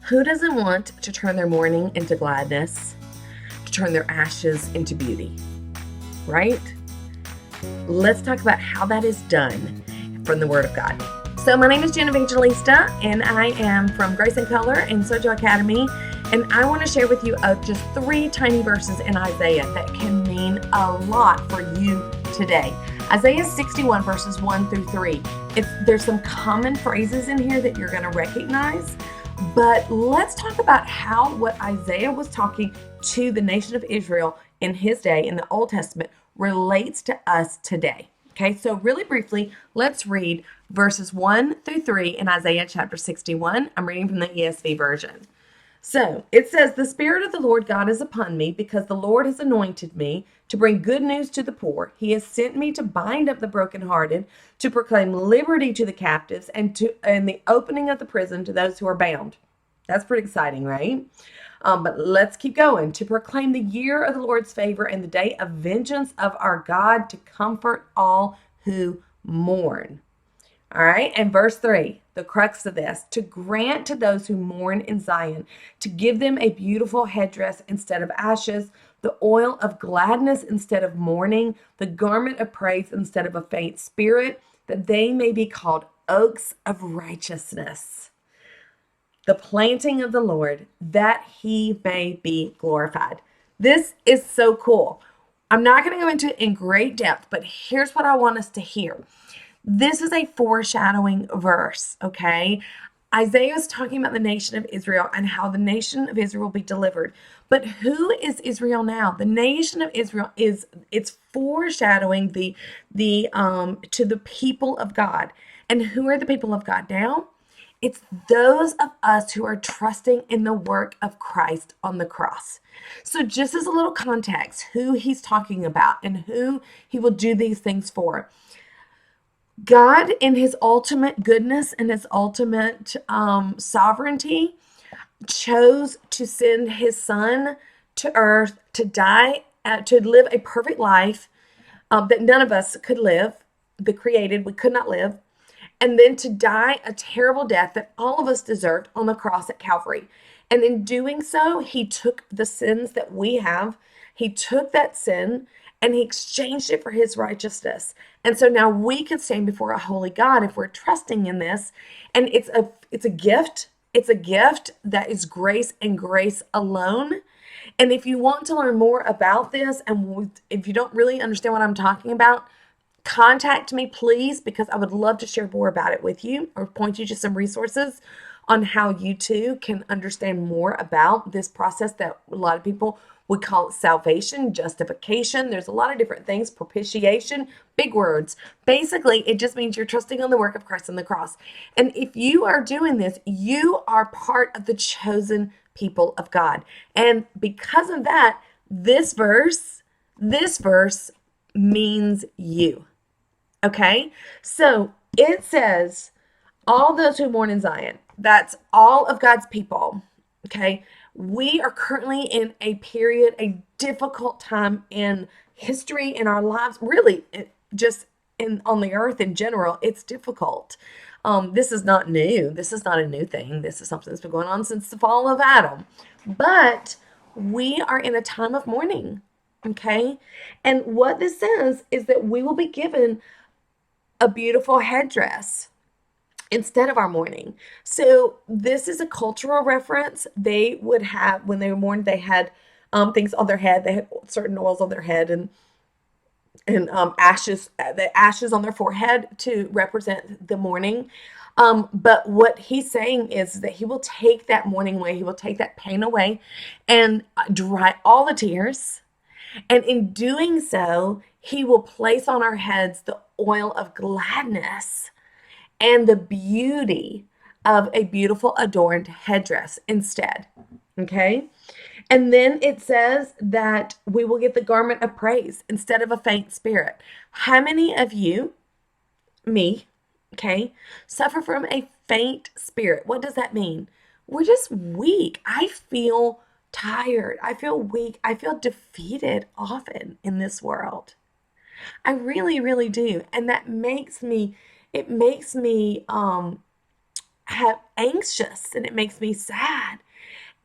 Who doesn't want to turn their mourning into gladness, to turn their ashes into beauty, right? Let's talk about how that is done from the Word of God. So my name is Jen Evangelista, and I am from Grace and Color and Sojo Academy, and I want to share with you just 3 tiny verses in Isaiah that can mean a lot for you today. Isaiah 61 verses 1 through 3. There's some common phrases in here that you're going to recognize, but let's talk about what Isaiah was talking to the nation of Israel in his day in the Old Testament relates to us today. Okay, so really briefly, let's read verses 1 through 3 in Isaiah chapter 61. I'm reading from the ESV version. So it says, "The Spirit of the Lord God is upon me, because the Lord has anointed me to bring good news to the poor. He has sent me to bind up the brokenhearted, to proclaim liberty to the captives, and the opening of the prison to those who are bound." That's pretty exciting, right? But let's keep going. "To proclaim the year of the Lord's favor and the day of vengeance of our God, to comfort all who mourn." All right, and verse 3, the crux of this: "To grant to those who mourn in Zion, to give them a beautiful headdress instead of ashes, the oil of gladness instead of mourning, the garment of praise instead of a faint spirit, that they may be called oaks of righteousness, the planting of the Lord, that he may be glorified." This is so cool. I'm not going to go into it in great depth, but here's what I want us to hear. This is a foreshadowing verse, okay? Isaiah is talking about the nation of Israel and how the nation of Israel will be delivered. But who is Israel now? The nation of Israel it's foreshadowing the to the people of God. And who are the people of God now? It's those of us who are trusting in the work of Christ on the cross. So just as a little context, who he's talking about and who he will do these things for. God, in his ultimate goodness and his ultimate sovereignty, chose to send his son to earth to die, to live a perfect life that none of us could live, the created, we could not live, and then to die a terrible death that all of us deserved on the cross at Calvary. And in doing so, he took the sins that we have, he took that sin and he exchanged it for his righteousness. And so now we can stand before a holy God if we're trusting in this. And it's a gift. It's a gift that is grace and grace alone. And if you want to learn more about this, and if you don't really understand what I'm talking about, contact me, please, because I would love to share more about it with you or point you to some resources on how you too can understand more about this process that a lot of people would call it salvation, justification. There's a lot of different things, propitiation, big words. Basically, it just means you're trusting on the work of Christ on the cross. And if you are doing this, you are part of the chosen people of God. And because of that, this verse means you. Okay? So it says, all those who mourn in Zion. That's all of God's people. Okay? We are currently in a period, a difficult time in history, in our lives, really, on the earth in general. It's difficult. This is not new. This is not a new thing. This is something that's been going on since the fall of Adam. But we are in a time of mourning. Okay? And what this says is that we will be given a beautiful headdress instead of our mourning. So this is a cultural reference. They would have, when they mourned, they had things on their head. They had certain oils on their head and ashes, the ashes on their forehead to represent the mourning. But what he's saying is that he will take that mourning away. He will take that pain away and dry all the tears. And in doing so, he will place on our heads the oil of gladness and the beauty of a beautiful adorned headdress instead. Okay? And then it says that we will get the garment of praise instead of a faint spirit. How many of you, me, okay, suffer from a faint spirit? What does that mean? We're just weak. I feel tired. I feel weak. I feel defeated often in this world. I really, really do. And that makes me, it makes me anxious and it makes me sad.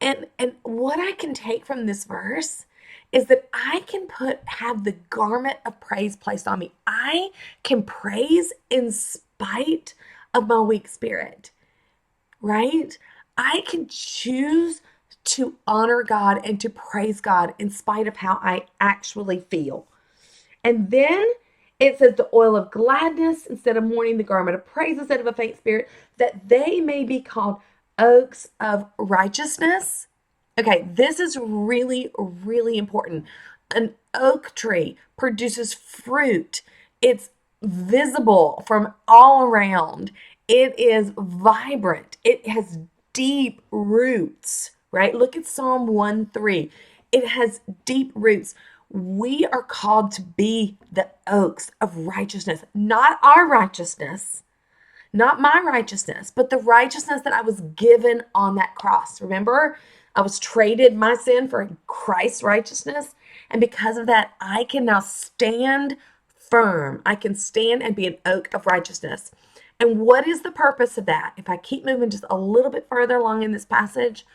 And what I can take from this verse is that I can have the garment of praise placed on me. I can praise in spite of my weak spirit, right? I can choose to honor God and to praise God in spite of how I actually feel. And then it says the oil of gladness instead of mourning, the garment of praise instead of a faint spirit, that they may be called oaks of righteousness. Okay, this is really, really important. An oak tree produces fruit. It's visible from all around. It is vibrant. It has deep roots, right? Look at Psalm 1:3. It has deep roots. We are called to be the oaks of righteousness, not our righteousness, not my righteousness, but the righteousness that I was given on that cross. Remember, I was traded my sin for Christ's righteousness. And because of that, I can now stand firm. I can stand and be an oak of righteousness. And what is the purpose of that? If I keep moving just a little bit further along in this passage,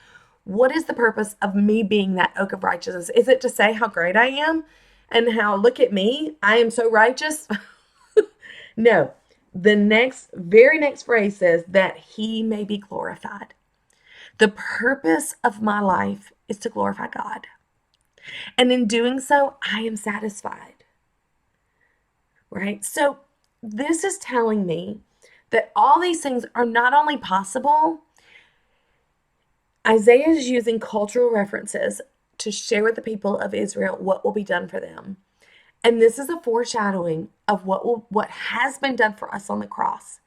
what is the purpose of me being that oak of righteousness? Is it to say how great I am and how, look at me, I am so righteous? No. The very next phrase says that he may be glorified. The purpose of my life is to glorify God. And in doing so, I am satisfied. Right? So this is telling me that all these things are not only possible. Isaiah is using cultural references to share with the people of Israel what will be done for them. And this is a foreshadowing of what has been done for us on the cross.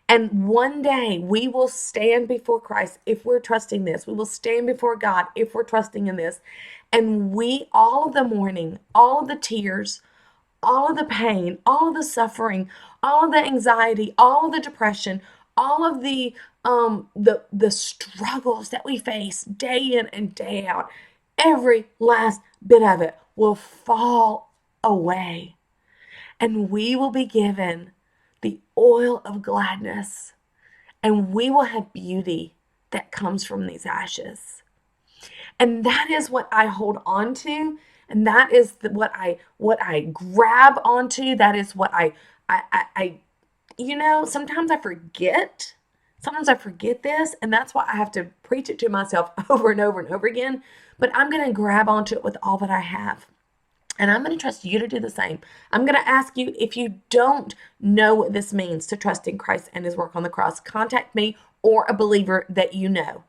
And one day we will stand before Christ if we're trusting this. We will stand before God if we're trusting in this. And all of the mourning, all of the tears, all of the pain, all of the suffering, all of the anxiety, all of the depression, all of the struggles that we face day in and day out, every last bit of it will fall away. And we will be given the oil of gladness. And we will have beauty that comes from these ashes. And that is what I hold on to. And that is what I grab onto. That is what I sometimes I forget. Sometimes I forget this, and that's why I have to preach it to myself over and over and over again. But I'm going to grab onto it with all that I have. And I'm going to trust you to do the same. I'm going to ask you, if you don't know what this means to trust in Christ and his work on the cross, contact me or a believer that you know.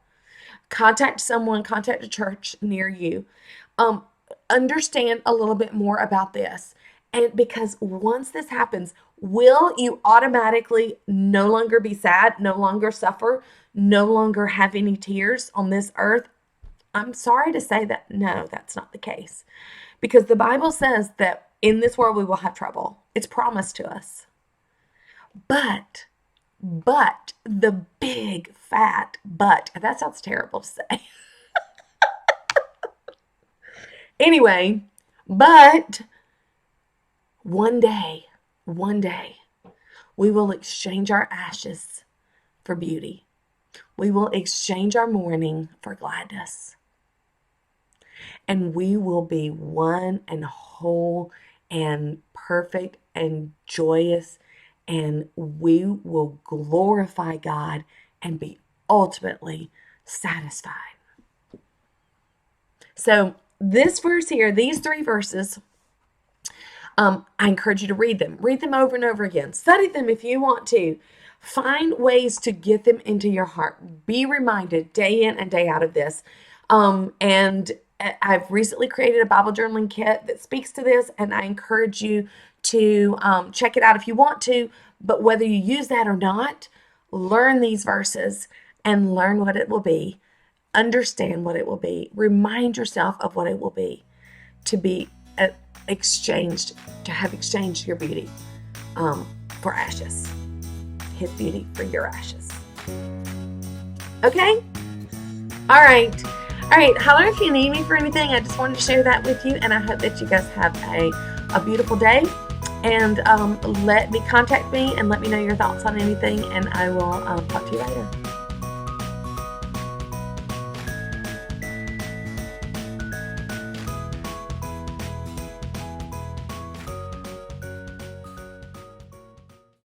Contact someone, contact a church near you. Understand a little bit more about this. And because once this happens, will you automatically no longer be sad, no longer suffer, no longer have any tears on this earth? I'm sorry to say that, no, that's not the case. Because the Bible says that in this world we will have trouble. It's promised to us. But the big fat but, that sounds terrible to say. Anyway, but one day, we will exchange our ashes for beauty. We will exchange our mourning for gladness. And we will be one and whole and perfect and joyous. And we will glorify God and be ultimately satisfied. So this verse here, these 3 verses, I encourage you to read them. Read them over and over again. Study them if you want to. Find ways to get them into your heart. Be reminded day in and day out of this. And I've recently created a Bible journaling kit that speaks to this, and I encourage you to check it out if you want to. But whether you use that or not, learn these verses and learn what it will be. Understand what it will be. Remind yourself of what it will be to be exchanged, to have exchanged your beauty for ashes. His beauty for your ashes. Okay? All right. Holler if you need me for anything. I just wanted to share that with you, and I hope that you guys have a beautiful day. And contact me and let me know your thoughts on anything, and I will talk to you later.